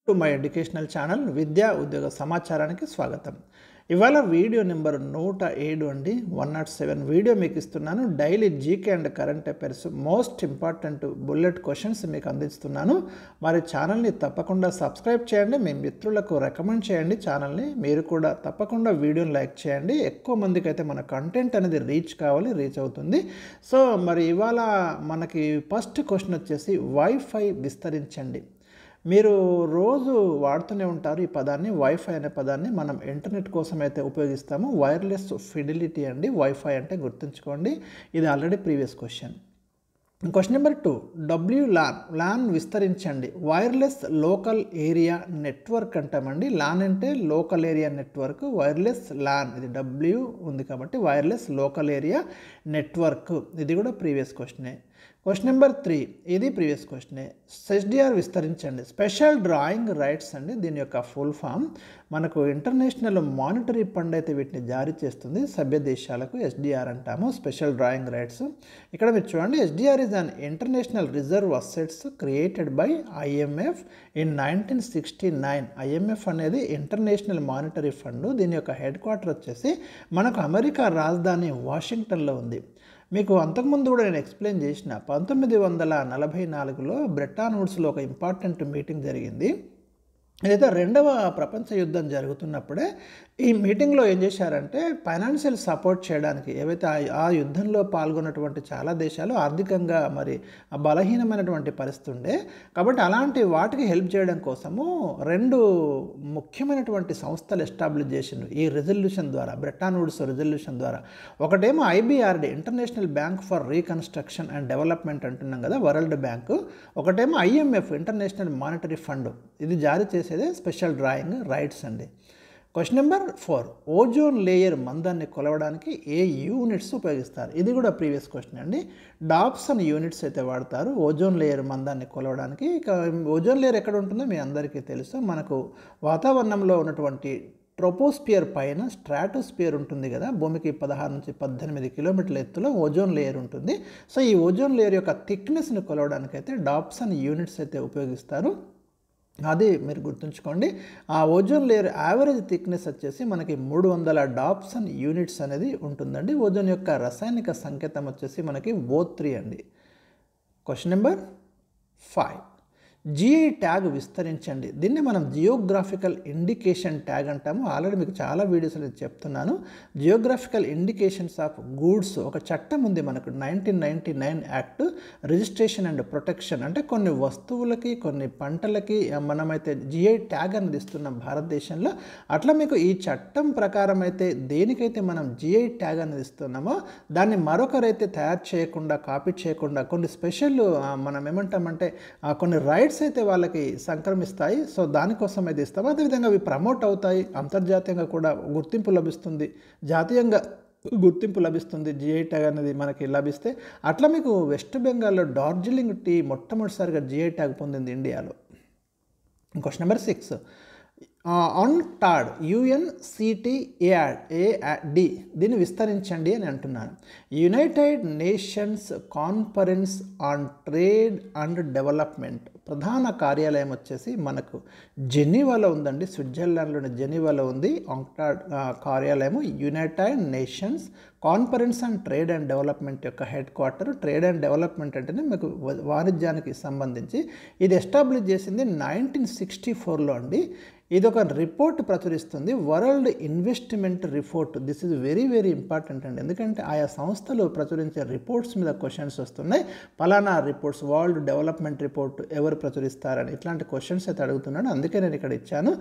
To my educational channel విద్యా ఉద్యోగ సమాచారానికి స్వాగతం. ఇవాళ వీడియో నెంబర్ 107 అండి. 107 వీడియో మీకు ఇస్తున్నాను. Daily GK and current affairs most important bullet questions మీకు అందిస్తున్నాను. మరి ఛానల్ని తప్పకుండా సబ్స్క్రైబ్ చేయండి, మీ మిత్రులకు రికమెండ్ చేయండి. ఛానల్ని మీరు కూడా తప్పకుండా వీడియోని లైక్ చేయండి. ఎక్కువ మందికి అయితే మన కంటెంట్ అనేది రీచ్ అవుతుంది. సో మరి ఇవాళ మనకి ఫస్ట్ క్వశ్చన్ వచ్చేసి వైఫై విస్తరించండి. మీరు రోజు వాడుతూనే ఉంటారు ఈ పదాన్ని, వైఫై అనే పదాన్ని. మనం ఇంటర్నెట్ కోసం అయితే ఉపయోగిస్తాము. వైర్లెస్ ఫిడిలిటీ అండి వైఫై అంటే, గుర్తుంచుకోండి. ఇది already previous question. Question number 2, LAN విస్తరించండి. వైర్లెస్ లోకల్ ఏరియా నెట్వర్క్ అంటామండి. లాన్ అంటే local area network, wireless LAN ఇది డబ్ల్యూ ఉంది కాబట్టి వైర్లెస్ లోకల్ ఏరియా నెట్వర్క్. ఇది కూడా ప్రీవియస్ క్వశ్చనే. క్వశ్చన్ నెంబర్ 3, ఇది ప్రీవియస్ క్వశ్చనే. ఎస్డిఆర్ విస్తరించండి. స్పెషల్ డ్రాయింగ్ రైట్స్ అండి దీని యొక్క ఫుల్ ఫామ్. మనకు ఇంటర్నేషనల్ మానిటరీ ఫండ్ అయితే వీటిని జారీ చేస్తుంది సభ్య దేశాలకు. ఎస్డిఆర్ అంటాము, స్పెషల్ డ్రాయింగ్ రైట్స్. ఇక్కడ మీరు చూడండి, SDR is an international reserve assets created by IMF in 1969. IMF అనేది ఇంటర్నేషనల్ మానిటరీ ఫండ్. దీని యొక్క హెడ్ క్వార్టర్ వచ్చేసి మనకు అమెరికా రాజధాని వాషింగ్టన్లో ఉంది. మీకు అంతకుముందు కూడా నేను ఎక్స్ప్లెయిన్ చేసిన 1944లో బ్రెటాన్ వుడ్స్లో ఒక ఇంపార్టెంట్ మీటింగ్ జరిగింది. ఏదైతే రెండవ ప్రపంచ యుద్ధం జరుగుతున్నప్పుడే ఈ మీటింగ్లో ఏం చేశారంటే, ఫైనాన్షియల్ సపోర్ట్ చేయడానికి ఏవైతే ఆ యుద్ధంలో పాల్గొన్నటువంటి చాలా దేశాలు ఆర్థికంగా మరి బలహీనమైనటువంటి పరిస్థితి ఉండే కాబట్టి అలాంటి వాటికి హెల్ప్ చేయడం కోసము రెండు ముఖ్యమైనటువంటి సంస్థలు ఎస్టాబ్లిష్ చేసిండ్రు ఈ రెజల్యూషన్ ద్వారా, బ్రెటాన్ వుడ్స్ రెజల్యూషన్ ద్వారా. ఒకటేమో IBRD, international bank for reconstruction and development అంటున్నాం కదా, వరల్డ్ బ్యాంకు. ఒకటేమో ఐఎంఎఫ్, ఇంటర్నేషనల్ మానిటరీ ఫండ్. ఇది జారీ చేసేదే స్పెషల్ డ్రాయింగ్ రైట్స్ అండి. క్వశ్చన్ నెంబర్ 4, ఓజోన్ లేయర్ మందాన్ని కొలవడానికి ఏ యూనిట్స్ ఉపయోగిస్తారు? ఇది కూడా ప్రీవియస్ క్వశ్చన్ అండి. డాప్సన్ యూనిట్స్ అయితే వాడతారు ఓజోన్ లేయర్ మందాన్ని కొలవడానికి. ఇక ఓజోన్ లేయర్ ఎక్కడ ఉంటుందో మీ అందరికీ తెలుసు. మనకు వాతావరణంలో ఉన్నటువంటి ట్రోపోస్పియర్ పైన స్ట్రాటోస్పియర్ ఉంటుంది కదా, భూమికి 16 నుంచి 18 కిలోమీటర్ల ఎత్తులో ఓజోన్ లేయర్ ఉంటుంది. సో ఈ ఓజోన్ లేయర్ యొక్క థిక్నెస్ని కొలవడానికి అయితే డాప్సన్ యూనిట్స్ అయితే ఉపయోగిస్తారు. అది మీరు గుర్తుంచుకోండి. ఆ ఓజోన్ లేయర్ యావరేజ్ థిక్నెస్ వచ్చేసి మనకి 300 డాప్సన్ యూనిట్స్ అనేది ఉంటుందండి. ఓజోన్ యొక్క రసాయనిక సంకేతం వచ్చేసి మనకి O3 అండి. క్వశ్చన్ నెంబర్ 5, జిఐ ట్యాగ్ విస్తరించండి. దీన్ని మనం జియోగ్రాఫికల్ ఇండికేషన్ ట్యాగ్ అంటాము. ఆల్రెడీ మీకు చాలా వీడియోస్లో చెప్తున్నాను. జియోగ్రాఫికల్ ఇండికేషన్స్ ఆఫ్ గూడ్స్ ఒక చట్టం ఉంది మనకు, 1999 యాక్ట్, రిజిస్ట్రేషన్ అండ్ ప్రొటెక్షన్. అంటే కొన్ని వస్తువులకి కొన్ని పంటలకి మనమైతే జిఐ ట్యాగ్ అనేది ఇస్తున్నాం భారతదేశంలో. అట్లా మీకు ఈ చట్టం ప్రకారం అయితే దేనికైతే మనం జిఐ ట్యాగ్ అనేది ఇస్తున్నామో దాన్ని మరొకరైతే తయారు చేయకుండా, కాపీ చేయకుండా కొన్ని స్పెషల్ మనం ఏమంటామంటే కొన్ని రైట్స్ అయితే వాళ్ళకి సంక్రమిస్తాయి. సో దానికోసం అయితే ఇస్తాము. అదేవిధంగా అవి ప్రమోట్ అవుతాయి, అంతర్జాతీయంగా కూడా గుర్తింపు లభిస్తుంది, జాతీయంగా గుర్తింపు లభిస్తుంది జిఐ ట్యాగ్ అనేది మనకి లభిస్తే. అట్లా మీకు వెస్ట్ బెంగాల్లో డార్జిలింగ్ టీ మొట్టమొదటిసారిగా జిఐ ట్యాగ్ పొందింది ఇండియాలో. క్వశ్చన్ నెంబర్ 6, UNCTAD, UNCTAD దీన్ని విస్తరించండి అని అంటున్నాను. United Nations Conference on Trade and development ప్రధాన కార్యాలయం వచ్చేసి మనకు జెనీవాలో ఉందండి, స్విట్జర్లాండ్లోని జెనీవాలో ఉంది UNCTAD కార్యాలయము. United Nations Conference on Trade and Development యొక్క headquarter. Trade and development అంటేనే మీకు వాణిజ్యానికి సంబంధించి. ఇది ఎస్టాబ్లిష్ చేసింది 1964లో అండి. ఇది ఒక రిపోర్ట్ ప్రచురిస్తుంది, World Investment Report. This is very very important అండి, ఎందుకంటే ఆయా సంస్థలు ప్రచురించే రిపోర్ట్స్ మీద క్వశ్చన్స్ వస్తున్నాయి. పలానా రిపోర్ట్స్, వరల్డ్ డెవలప్మెంట్ రిపోర్ట్ ఎవరు ప్రచురిస్తారని ఇట్లాంటి క్వశ్చన్స్ అయితే అడుగుతున్నాడు. అందుకే నేను ఇక్కడ ఇచ్చాను.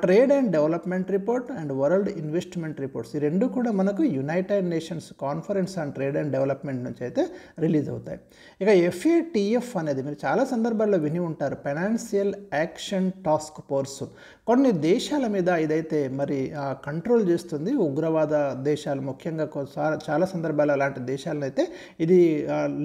Trade and development report and world investment reports ఈ రెండు కూడా మనకు United Nations Conference on Trade and development నుంచి అయితే రిలీజ్ అవుతాయి. ఇక FATF అనేది మీరు చాలా సందర్భాల్లో విని ఉంటారు, ఫైనాన్షియల్ యాక్షన్ టాస్క్ ఫోర్స్. కొన్ని దేశాల మీద ఇదైతే మరి కంట్రోల్ చేస్తుంది. ఉగ్రవాద దేశాలు ముఖ్యంగా చాలా సందర్భాలు అలాంటి దేశాలను అయితే ఇది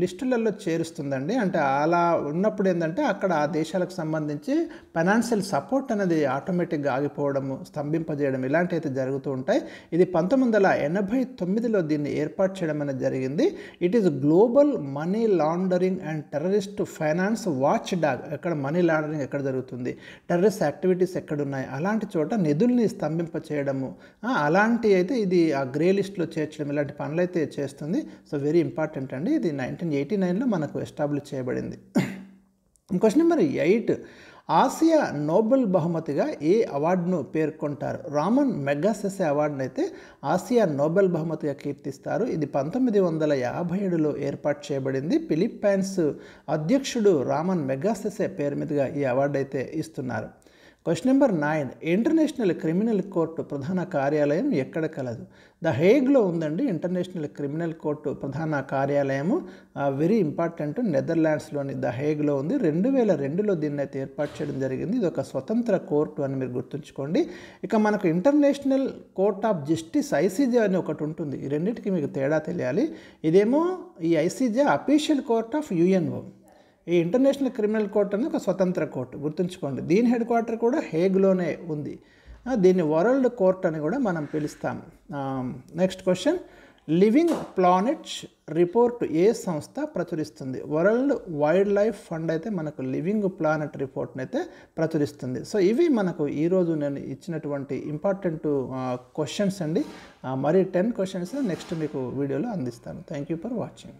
లిస్టులలో చేరుస్తుందండి. అంటే అలా ఉన్నప్పుడు ఏంటంటే అక్కడ ఆ దేశాలకు సంబంధించి ఫైనాన్షియల్ సపోర్ట్ అనేది ఆటోమేటిక్గా ఆగిపోవడము, స్తంభింపజేయడం ఇలాంటివి అయితే జరుగుతూ ఉంటాయి. ఇది 1989 2008లో దీన్ని ఏర్పాటు చేయడం అనేది జరిగింది. It is global money laundering and terrorist finance watch dog. ఎక్కడ మనీ లాండరింగ్ ఎక్కడ జరుగుతుంది, టెర్రరిస్ట్ యాక్టివిటీస్ ఎక్కడున్నాయి, అలాంటి చోట నిధుల్ని స్తంభింప చేయడము, అలాంటి అయితే ఇది ఆ గ్రే లిస్ట్లో చేర్చడం, ఇలాంటి పనులు అయితే చేస్తుంది. సో వెరీ ఇంపార్టెంట్ అండి. ఇది 1989లో మనకు ఎస్టాబ్లిష్ చేయబడింది. క్వశ్చన్ నెంబర్ 8, ఆసియా నోబెల్ బహుమతిగా ఏ అవార్డును పేర్కొంటారు? రామన్ మెగ్సాసే అవార్డును అయితే ఆసియా నోబెల్ బహుమతిగా కీర్తిస్తారు. ఇది 1957లో ఏర్పాటు చేయబడింది. ఫిలిప్పైన్స్ అధ్యక్షుడు రామన్ మెగ్సాసే పేరు మీదుగా ఈ అవార్డు అయితే ఇస్తున్నారు. Question number 9, international criminal court ప్రధాన కార్యాలయం ఎక్కడ కలదు? ద హేగ్లో ఉందండి ఇంటర్నేషనల్ క్రిమినల్ కోర్టు ప్రధాన కార్యాలయము. వెరీ ఇంపార్టెంట్, నెదర్లాండ్స్లోని ద హేగ్లో ఉంది. 2002లో దీన్ని అయితే ఏర్పాటు చేయడం జరిగింది. ఇది ఒక స్వతంత్ర కోర్టు అని మీరు గుర్తుంచుకోండి. ఇక మనకు international court of justice ICJ అని ఒకటి ఉంటుంది. ఈ రెండింటికి మీకు తేడా తెలియాలి. ఇదేమో ఈ ICJ official court of UNO. ఈ ఇంటర్నేషనల్ క్రిమినల్ కోర్ట్ అనేది ఒక స్వతంత్ర కోర్టు, గుర్తుంచుకోండి. దీని హెడ్ క్వార్టర్ కూడా హేగ్లోనే ఉంది. దీన్ని వరల్డ్ కోర్ట్ అని కూడా మనం పిలుస్తాం. Next question, living planets report ఏ సంస్థ ప్రచురిస్తుంది? వరల్డ్ వైల్డ్ లైఫ్ ఫండ్ అయితే మనకు లివింగ్ ప్లానెట్ రిపోర్ట్ని అయితే ప్రచురిస్తుంది. సో ఇవి మనకు ఈరోజు నేను ఇచ్చినటువంటి ఇంపార్టెంట్ క్వశ్చన్స్ అండి. మరి 10 క్వశ్చన్స్ నెక్స్ట్ మీకు వీడియోలో అందిస్తాను. Thank you for watching.